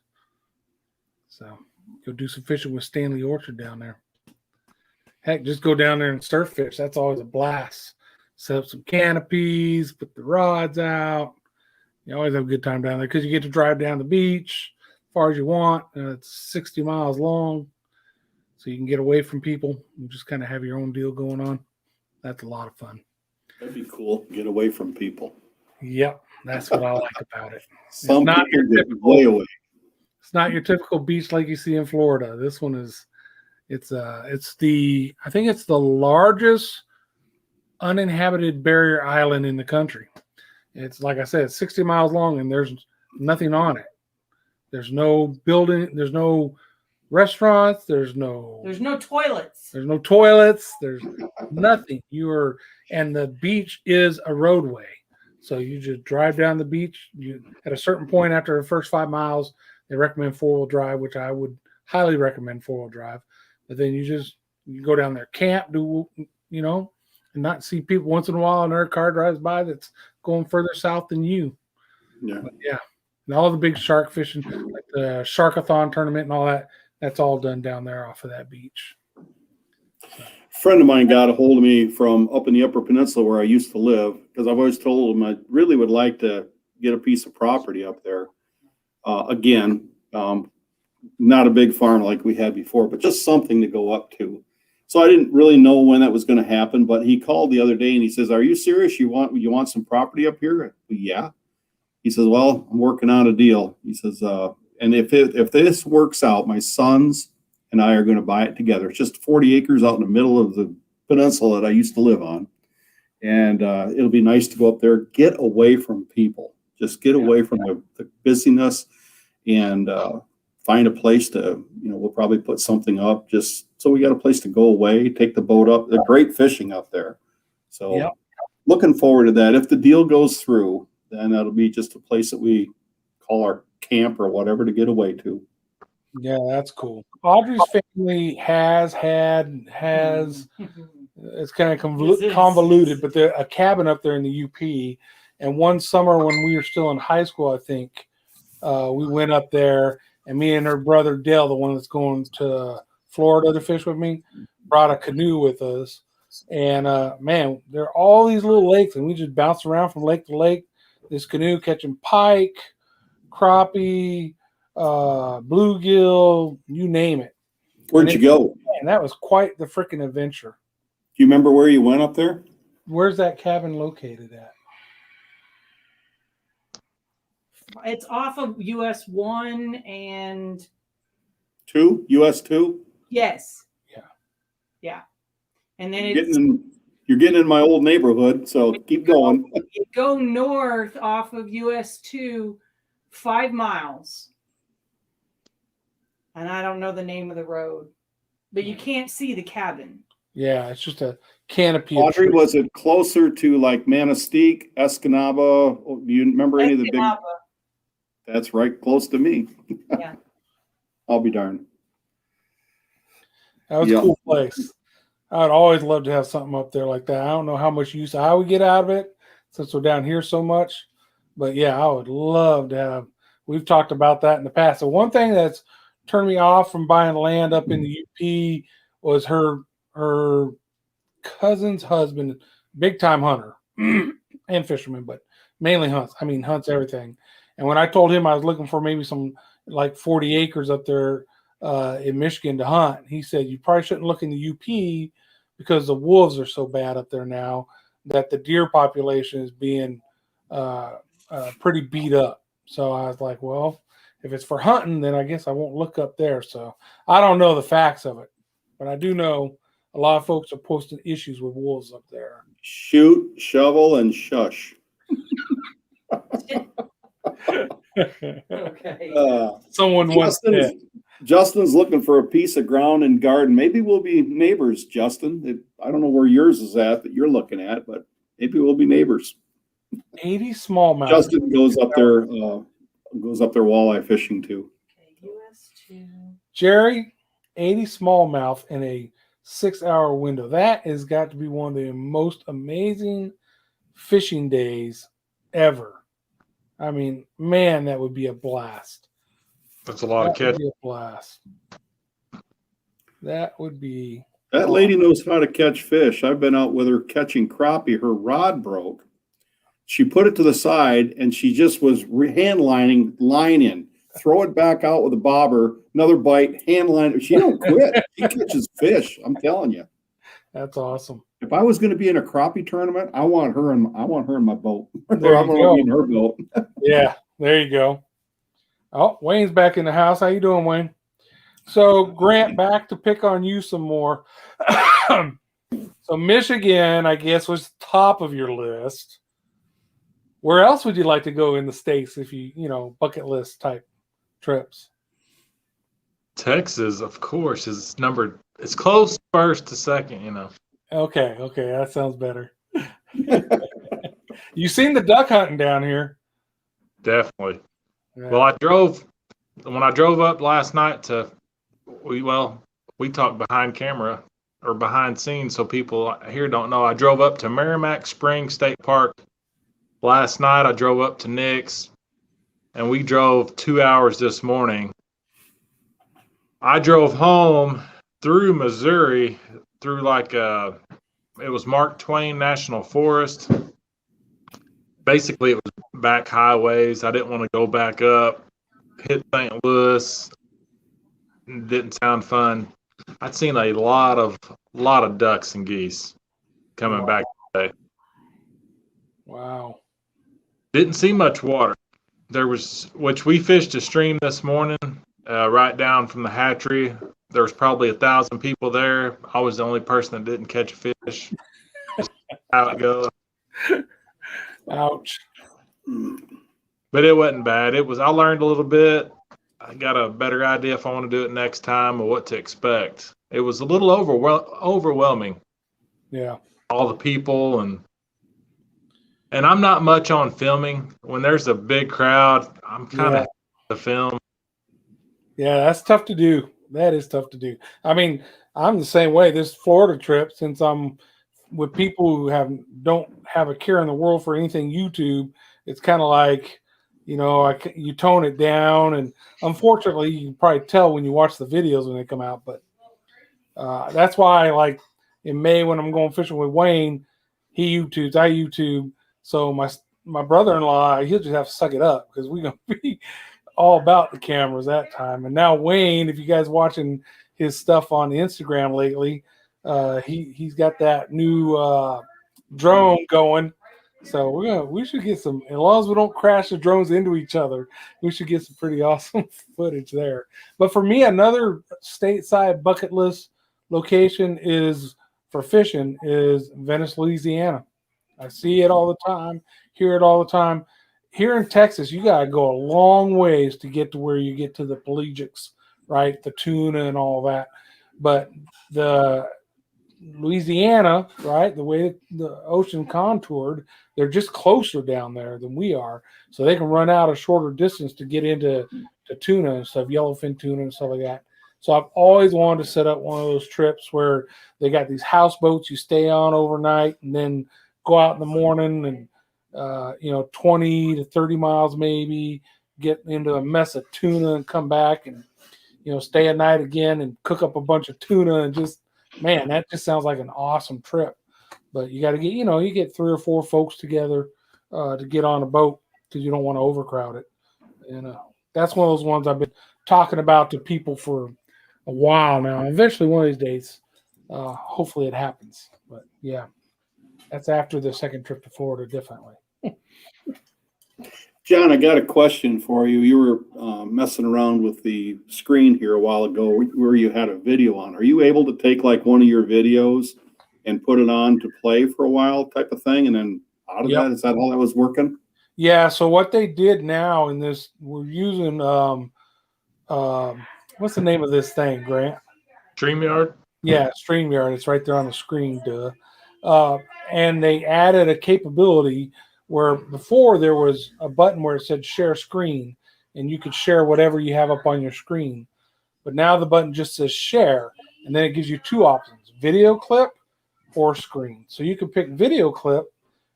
So go do some fishing with Stanley Orchard down there. Heck, just go down there and surf fish. That's always a blast. Set up some canopies, put the rods out. You always have a good time down there because you get to drive down the beach as far as you want. It's 60 miles long, so you can get away from people and just kind of have your own deal going on. That's a lot of fun. That'd be cool. Get away from people. Yep, that's what I like about it. Some not people your get typical- way away. It's not your typical beach like you see in Florida. This one is, I think it's the largest uninhabited barrier island in the country. It's like I said, 60 miles long, and there's nothing on it. There's no building. There's no restaurants. There's no toilets. There's no toilets. There's nothing. And the beach is a roadway. So you just drive down the beach. At a certain point after the first 5 miles, they recommend 4-wheel drive, which I would highly recommend 4-wheel drive. But then you go down there, camp, and not see people once in a while. Another car drives by that's going further south than you. Yeah. But yeah. And all the big shark fishing, like the Sharkathon tournament and all that, that's all done down there off of that beach. A friend of mine got a hold of me from up in the Upper Peninsula where I used to live because I've always told him I really would like to get a piece of property up there. Again, not a big farm like we had before, but just something to go up to. So I didn't really know when that was going to happen, but he called the other day and he says, "Are you serious? You want some property up here?" Yeah. He says, "Well, I'm working on a deal." He says, "And if this works out, my sons and I are going to buy it together. It's just 40 acres out in the middle of the peninsula that I used to live on, and it'll be nice to go up there, get away from people, just get away from the busyness, and find a place to, we'll probably put something up just so we got a place to go away, take the boat up. They're great fishing up there. So looking forward to that. If the deal goes through, then that'll be just a place that we call our camp or whatever to get away to. Yeah, that's cool. Audrey's family has it's kind of convoluted, but there's a cabin up there in the UP. And one summer when we were still in high school, I think, we went up there, and me and her brother Dale, the one that's going to Florida to fish with me, brought a canoe with us. And man, there are all these little lakes, and we just bounce around from lake to lake. This canoe catching pike, crappie, bluegill, you name it. Where'd you go? And that was quite the freaking adventure. Do you remember where you went up there? Where's that cabin located at? It's off of US 1 and 2? US 2? yes. Yeah. Yeah. And then You're getting in my old neighborhood, so keep going. you go north off of US 2 5 miles. And I don't know the name of the road, but you can't see the cabin. Yeah, it's just a canopy. Audrey, was it closer to like Manistee, Escanaba? Do you remember any of the big? That's right, close to me. Yeah. I'll be darned. That was a cool place. I'd always love to have something up there like that. I don't know how much use I would get out of it since we're down here so much. But yeah, I would love to have. We've talked about that in the past. So one thing that's turned me off from buying land up in the UP was her cousin's husband, big time hunter and fisherman, but mainly hunts. I mean, hunts everything. And when I told him I was looking for maybe some like 40 acres up there in Michigan to hunt, he said, you probably shouldn't look in the UP because the wolves are so bad up there now that the deer population is being pretty beat up. So I was like, well, if it's for hunting, then I guess I won't look up there. So I don't know the facts of it, but I do know a lot of folks are posting issues with wolves up there. Shoot, shovel, and shush. Okay. Someone wants that. Justin's looking for a piece of ground and garden. Maybe we'll be neighbors, Justin. I don't know where yours is at that you're looking at, but maybe we'll be neighbors. 80 smallmouth. Justin goes up there walleye fishing too. Okay, US 2. Jerry, 80 smallmouth in a 6-hour window. That has got to be one of the most amazing fishing days ever. I mean, man, that would be a blast. That's a lot of catch. That would be a blast. That would be. That lady knows how to catch fish. I've been out with her catching crappie. Her rod broke. She put it to the side, and she just was hand lining, line in. Throw it back out with a bobber, another bite, hand line. She don't quit. She catches fish. I'm telling you. That's awesome. If I was going to be in a crappie tournament, I want her in my boat. There I'm you going go. to be in her boat. Yeah, there you go. Oh, Wayne's back in the house. How you doing, Wayne? So, Grant, back to pick on you some more. So, Michigan, I guess, was top of your list. Where else would you like to go in the States if you bucket list type trips? Texas, of course, is numbered. It's close first to second, Okay, that sounds better. You seen the duck hunting down here? Definitely. Yeah. Well, when I drove up last night we talked behind camera or behind scenes, so people here don't know. I drove up to Merrimack Springs State Park last night. I drove up to Nick's, and we drove 2 hours this morning. I drove home through Missouri, through it was Mark Twain National Forest. Basically, it was back highways. I didn't want to go back up, hit St. Louis. It didn't sound fun. I'd seen a lot of ducks and geese coming back today. Wow. Didn't see much water. Which we fished a stream this morning, right down from the hatchery. There was probably 1,000 people there. I was the only person that didn't catch a fish. How it goes. Ouch. But it wasn't bad. I learned a little bit. I got a better idea if I want to do it next time or what to expect. It was a little overwhelming. Yeah. All the people and And I'm not much on filming. When there's a big crowd, I'm kind of to film. Yeah, that's tough to do. That is tough to do. I mean, I'm the same way. This Florida trip, since I'm with people who don't have a care in the world for anything YouTube, it's kind of like, you tone it down. And unfortunately, you can probably tell when you watch the videos when they come out. But that's why, like in May when I'm going fishing with Wayne, he YouTubes, I YouTube. So my brother-in-law, he'll just have to suck it up because we're gonna be all about the cameras that time. And now Wayne, if you guys watching his stuff on Instagram lately, he's got that new drone going. So we should get some, as long as we don't crash the drones into each other, we should get some pretty awesome footage there. But for me, another stateside bucket list location is for fishing is Venice, Louisiana. I see it all the time, hear it all the time. Here in Texas, you got to go a long ways to get to where you get to the pelagics, right? The tuna and all that. But the Louisiana, right, the way the ocean contoured, they're just closer down there than we are. So they can run out a shorter distance to get into tuna and stuff, yellowfin tuna and stuff like that. So I've always wanted to set up one of those trips where they got these houseboats you stay on overnight and then go out in the morning and 20 to 30 miles maybe, get into a mess of tuna and come back and, stay a night again and cook up a bunch of tuna and just, man, that just sounds like an awesome trip. But you got to get, you get 3 or 4 folks together to get on a boat because you don't want to overcrowd it. And that's one of those ones I've been talking about to people for a while now. And eventually one of these days, hopefully it happens. But yeah, that's after the second trip to Florida, definitely. John, I got a question for you. You were messing around with the screen here a while ago where you had a video on. Are you able to take like one of your videos and put it on to play for a while type of thing? And then out of that, is that all that was working? Yeah. So what they did now in this, we're using, what's the name of this thing, Grant? StreamYard? Yeah, StreamYard. It's right there on the screen, duh. And they added a capability where before there was a button where it said share screen and you could share whatever you have up on your screen. But now the button just says share, and then it gives you 2 options, video clip or screen. So you can pick video clip,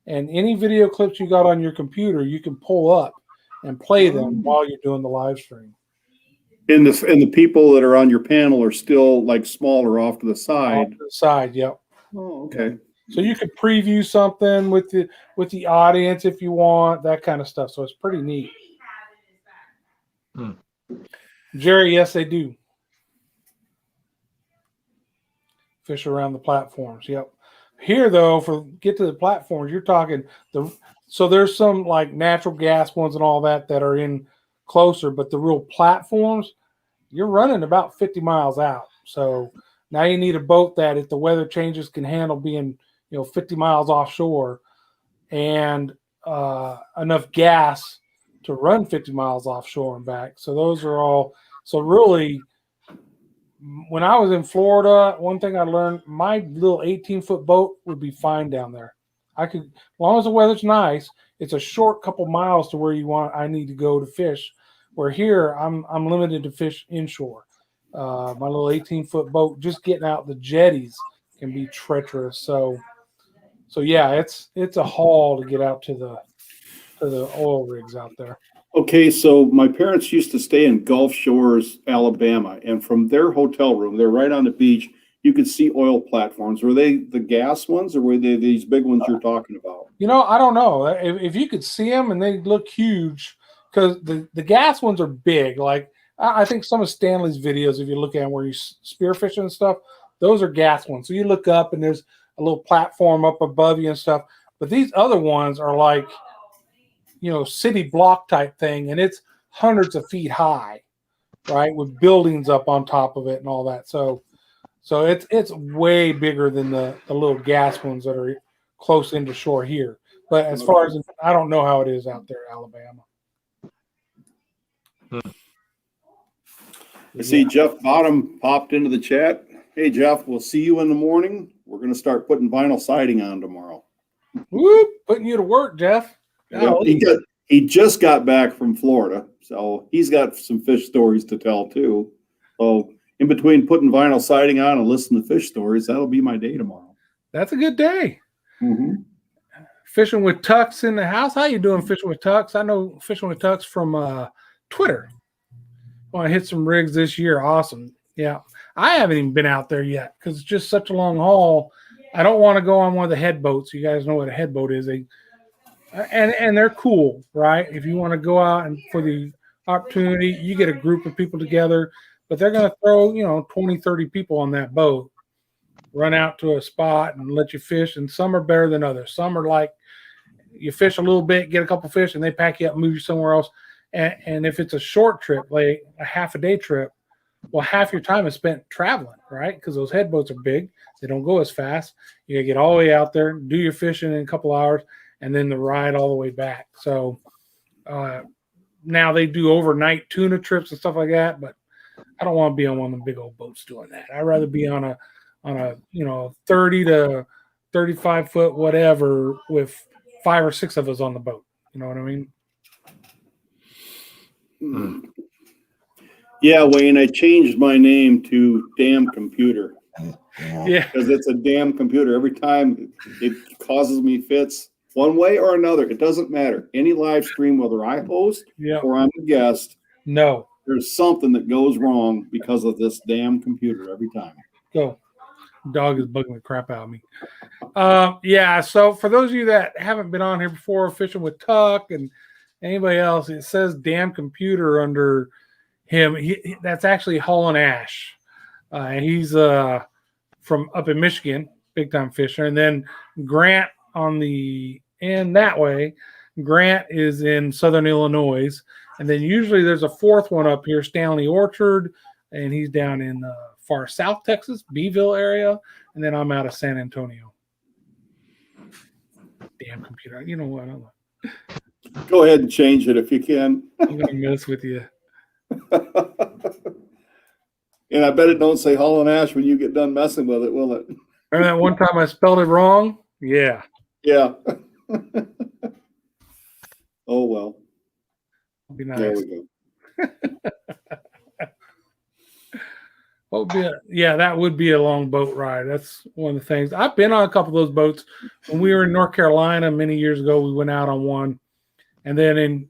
and any video clips you got on your computer, you can pull up and play them while you're doing the live stream. And the people that are on your panel are still like smaller off to the side. Off to the side, yep. Oh, okay. So you could preview something with the audience if you want, that kind of stuff. So it's pretty neat. Jerry, yes, they do. Fish around the platforms. Yep. Here, though, get to the platforms, you're talking so there's some like natural gas ones and all that are in closer, but the real platforms, you're running about 50 miles out. So now you need a boat that, if the weather changes, can handle being 50 miles offshore and enough gas to run 50 miles offshore and back. So those are all. So really, when I was in Florida, one thing I learned, my little 18-foot boat would be fine down there. I could, as long as the weather's nice, it's a short couple miles to where I need to go to fish. Where here, I'm limited to fish inshore. My little 18-foot boat, just getting out the jetties can be treacherous. So yeah, it's a haul to get out to the oil rigs out there. Okay, so my parents used to stay in Gulf Shores, Alabama, and from their hotel room, they're right on the beach, you could see oil platforms. Were they the gas ones, or were they these big ones you're talking about? I don't know. If you could see them and they look huge, because the gas ones are big. Like I think some of Stanley's videos, if you look at where he's spearfishing and stuff, those are gas ones. So you look up and there's a little platform up above you and stuff. But these other ones are like, city block type thing, and it's hundreds of feet high, right, with buildings up on top of it and all that. So it's way bigger than the little gas ones that are close into shore here. But as far as, I don't know how it is out there in Alabama. I see Jeff Bottom popped into the chat. Hey, Jeff, we'll see you in the morning. We're going to start putting vinyl siding on tomorrow. Whoop! Putting you to work, Jeff. Yeah, he just got back from Florida, so he's got some fish stories to tell too. So in between putting vinyl siding on and listening to fish stories, that'll be my day tomorrow. That's a good day. Mm-hmm. Fishing with Tux in the house. How you doing, Fishing with Tux? I know Fishing with Tux from Twitter. Want to hit some rigs this year. Awesome. Yeah. I haven't even been out there yet because it's just such a long haul. I don't want to go on one of the head boats. You guys know what a head boat is. And they're cool, right? If you want to go out and for the opportunity, you get a group of people together, but they're going to throw, 20, 30 people on that boat, run out to a spot and let you fish. And some are better than others. Some are like you fish a little bit, get a couple fish, and they pack you up and move you somewhere else. And if it's a short trip, like a half a day trip, well, half your time is spent traveling, right? Because those head boats are big. They don't go as fast. You got to get all the way out there, do your fishing in a couple hours, and then the ride all the way back. So now they do overnight tuna trips and stuff like that, but I don't want to be on one of the big old boats doing that. I'd rather be on a 30 to 35 foot whatever with 5 or 6 of us on the boat. You know what I mean? Yeah, Wayne, I changed my name to Damn Computer. Yeah. Because it's a damn computer. Every time it causes me fits one way or another. It doesn't matter. Any live stream, whether I host or I'm a guest, there's something that goes wrong because of this damn computer every time. Go. Dog is bugging the crap out of me. Yeah, so for those of you that haven't been on here before, Fishing with Tuck and anybody else, it says damn computer under him. That's actually Haulin Ash. And he's from up in Michigan, big time fisher. And then Grant on the end that way. Grant is in Southern Illinois. And then usually there's a fourth one up here, Stanley Orchard, and he's down in far South Texas, Beeville area. And then I'm out of San Antonio. Damn computer. You know what? Go ahead and change it if you can. I'm going to mess with you. And I bet it don't say Haulin Ash when you get done messing with it, will it? Remember that one time I spelled it wrong? Yeah. Yeah. Oh, well. It'll be nice. There we go. That would be a long boat ride. That's one of the things. I've been on a couple of those boats. When we were in North Carolina many years ago, we went out on one. And then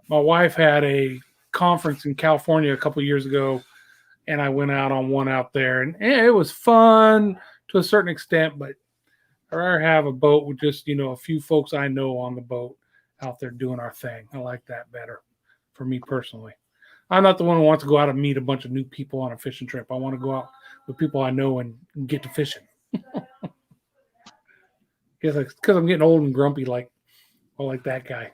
my wife had a conference in California a couple of years ago, and I went out on one out there. And it was fun to a certain extent, but I'd rather have a boat with just, a few folks I know on the boat out there doing our thing. I like that better for me personally. I'm not the one who wants to go out and meet a bunch of new people on a fishing trip. I want to go out with people I know and get to fishing. Because I'm getting old and grumpy like that guy.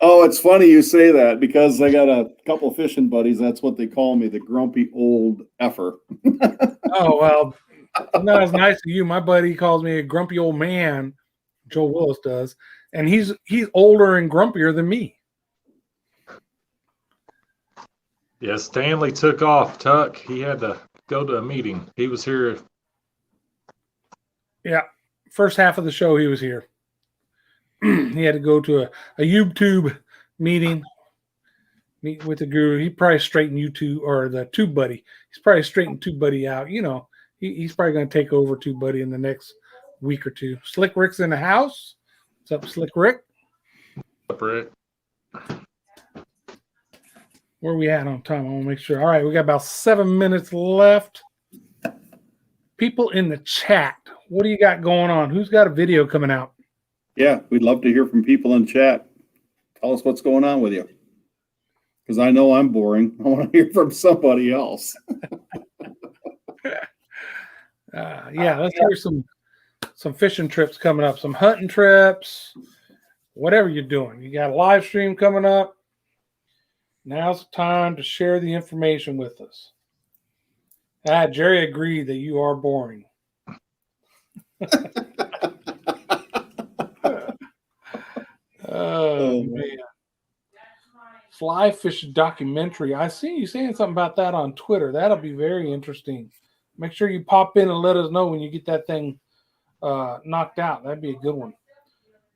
Oh, it's funny you say that because I got a couple of fishing buddies. That's what they call me, the grumpy old effer. Oh, well, not as nice to you. My buddy calls me a grumpy old man. Joe Willis does. And he's older and grumpier than me. Yeah, Stanley took off. Tuck, he had to go to a meeting. He was here. Yeah, first half of the show he was here. He had to go to a YouTube meet with the guru. He probably straightened YouTube or the Tube Buddy. He's probably straightened Tube Buddy out. He's probably going to take over Tube Buddy in the next week or two. Slick Rick's in the house. What's up, Slick Rick? What's up, Rick? Where are we at on time? I want to make sure. All right, we got about 7 minutes left. People in the chat, what do you got going on? Who's got a video coming out? Yeah, we'd love to hear from people in chat. Tell us what's going on with you. Because I know I'm boring. I want to hear from somebody else. Let's hear some fishing trips coming up, some hunting trips, whatever you're doing. You got a live stream coming up. Now's the time to share the information with us. Jerry agreed that you are boring. Oh, man. Fly fishing documentary. I see you saying something about that on Twitter. That'll be very interesting. Make sure you pop in and let us know when you get that thing knocked out. That'd be a good one.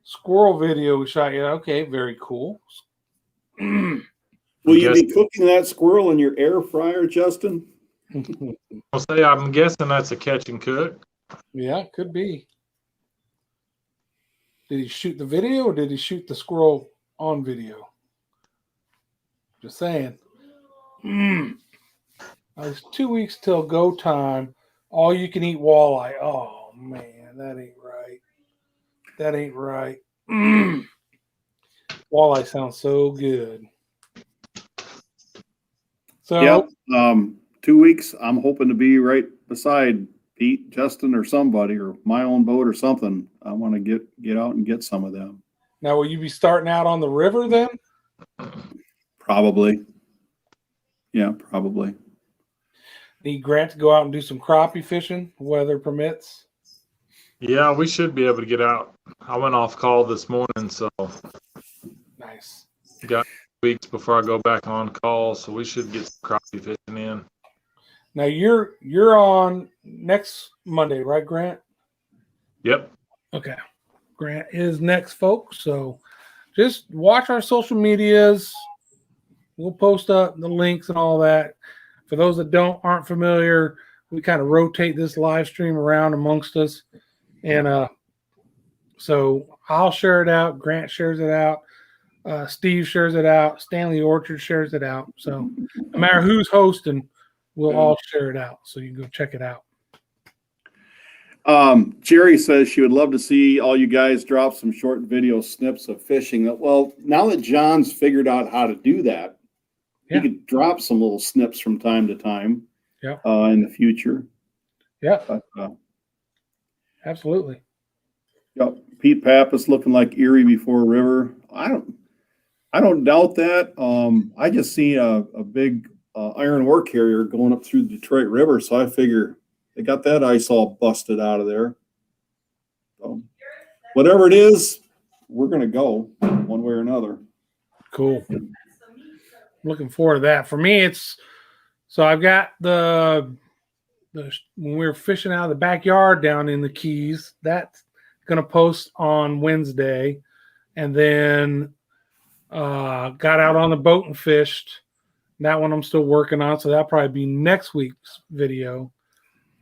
Squirrel video we shot. Yeah, okay, very cool. Will you be cooking that squirrel in your air fryer, Justin? I'll say I'm guessing that's a catch and cook. Yeah, could be. Did he shoot the video or did he shoot the squirrel on video? Just saying. It's 2 weeks till go time. All you can eat walleye. Oh man, that ain't right. That ain't right. Walleye sounds so good. So Yep. 2 weeks. I'm hoping to be right beside Pete, Justin, or somebody, or my own boat or something. I want to get out and get some of them. now will you be starting out on the river then? Probably. Yeah, probably. Need Grant to go out and do some crappie fishing, weather permits. Yeah, we should be able to get out. I went off call this morning, so Nice. got weeks before I go back on call, so we should get some crappie fishing in. Now you're on next Monday, right, Grant? Yep. Okay. Grant is next, folks. So just watch our social medias. We'll post up the links and all that. For those that aren't familiar, we kind of rotate this live stream around amongst us. And so I'll share it out. Grant shares it out. Steve shares it out. Stanley Orchard shares it out. So no matter who's hosting, we'll all share it out. So you can go check it out. Jerry says she would love to see all you guys drop some short video snips of fishing. Well, now that John's figured out how to do that, Yeah. he could drop some little snips from time to time. Yeah. In the future. Yeah, But, absolutely. yep. Pete Pappas looking like Erie before River. I don't doubt that. I just see a big iron ore carrier going up through the Detroit River, so I figure they got that ice all busted out of there. So, whatever it is, we're going to go one way or another. Cool. Looking forward to that. For me, I've got the when we were fishing out of the backyard down in the Keys, that's going to post on Wednesday, and then got out on the boat and fished. That one I'm still working on, so that'll probably be next week's video.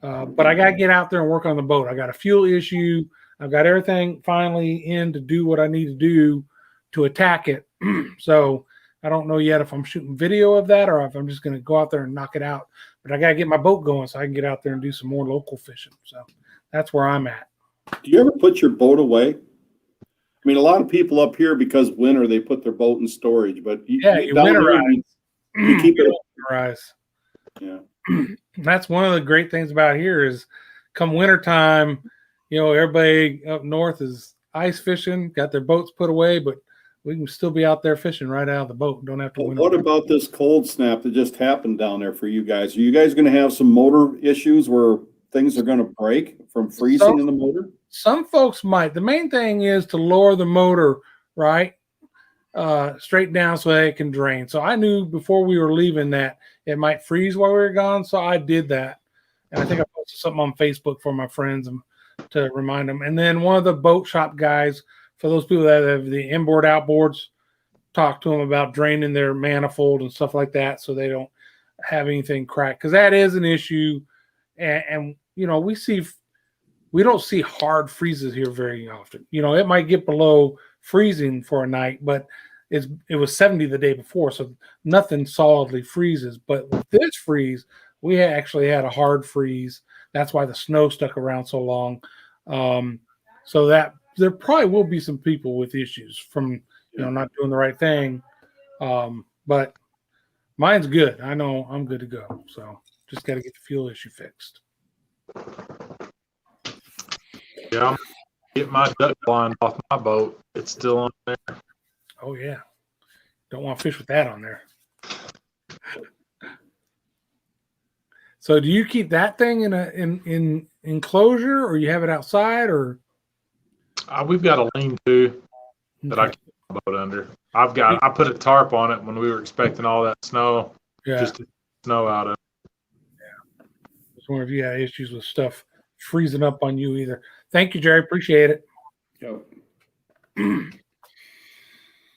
But I got to get out there and work on the boat. I got a fuel issue. I've got everything finally in to do what I need to do to attack it. So I don't know yet if I'm shooting video of that or if I'm just going to go out there and knock it out. But I got to get my boat going so I can get out there and do some more local fishing. So that's where I'm at. Do you ever put your boat away? I mean, a lot of people up here, because winter, they put their boat in storage. But you down there, winterize. you keep it. Winterize. Yeah. That's one of the great things about here is come wintertime, everybody up north is ice fishing, got their boats put away, but we can still be out there fishing right out of the boat. Don't have to winterize. What about this cold snap that just happened down there for you guys? Are you guys going to have some motor issues where things are going to break from freezing in the motor? Some folks might. The main thing is to lower the motor, right? Straight down so that it can drain. So I knew before we were leaving that it might freeze while we were gone. So I did that. And I think I posted something on Facebook for my friends to remind them. And then one of the boat shop guys, for those people that have the inboard outboards, talk to them about draining their manifold and stuff like that so they don't have anything cracked. Because that is an issue. And we don't see hard freezes here very often. It might get below freezing for a night, but it was 70 the day before, so nothing solidly freezes. But with this freeze, we actually had a hard freeze. That's why the snow stuck around so long. So that there probably will be some people with issues from not doing the right thing. But mine's good. I know I'm good to go. So just got to get the fuel issue fixed. Yeah, I'm gonna get my duck blind off my boat. It's still on there. Oh yeah, don't want to fish with that on there. So, do you keep that thing in enclosure, or you have it outside, or? We've got a lean-to that I keep my boat under. I put a tarp on it when we were expecting all that snow. Yeah. Just to get snow out of it. Yeah. Just wonder if you had issues with stuff freezing up on you either. Thank you, Jerry. Appreciate it. Yep.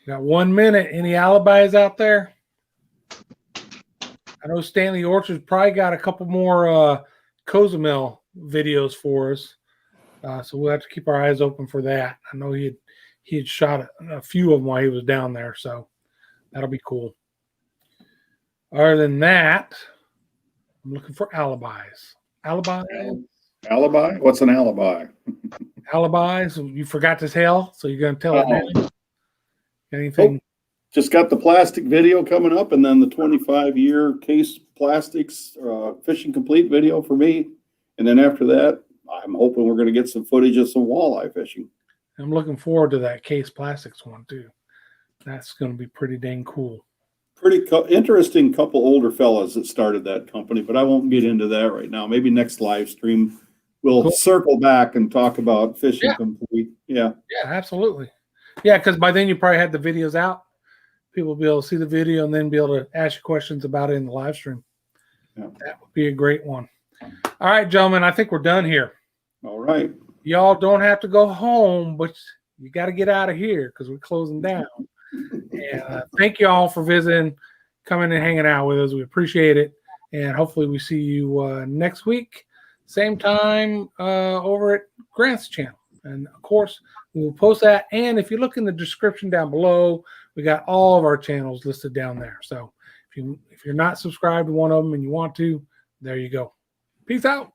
Got 1 minute. Any alibis out there? I know Stanley Orchard's probably got a couple more Cozumel videos for us. So we'll have to keep our eyes open for that. I know he had shot a few of them while he was down there, so that'll be cool. Other than that, I'm looking for alibis. Alibi? What's an alibi? Alibis? You forgot to tell, so you're going to tell it now? Anything? Just got the plastic video coming up, and then the 25-year Case Plastics Fishing Complete video for me. And then after that, I'm hoping we're going to get some footage of some walleye fishing. I'm looking forward to that Case Plastics one, too. That's going to be pretty dang cool. Pretty interesting couple older fellas that started that company, but I won't get into that right now. Maybe next live stream we'll circle back and talk about Fishing Complete. Yeah. Yeah, absolutely. Yeah, because by then you probably had the videos out. People will be able to see the video and then be able to ask you questions about it in the live stream. Yeah. That would be a great one. All right, gentlemen, I think we're done here. All right. Y'all don't have to go home, but you got to get out of here because we're closing down. And thank you all for visiting, coming and hanging out with us. We appreciate it. And hopefully we see you next week, same time over at Grant's channel. And, of course, we will post that. And if you look in the description down below, we got all of our channels listed down there. So if you're not subscribed to one of them and you want to, there you go. Peace out.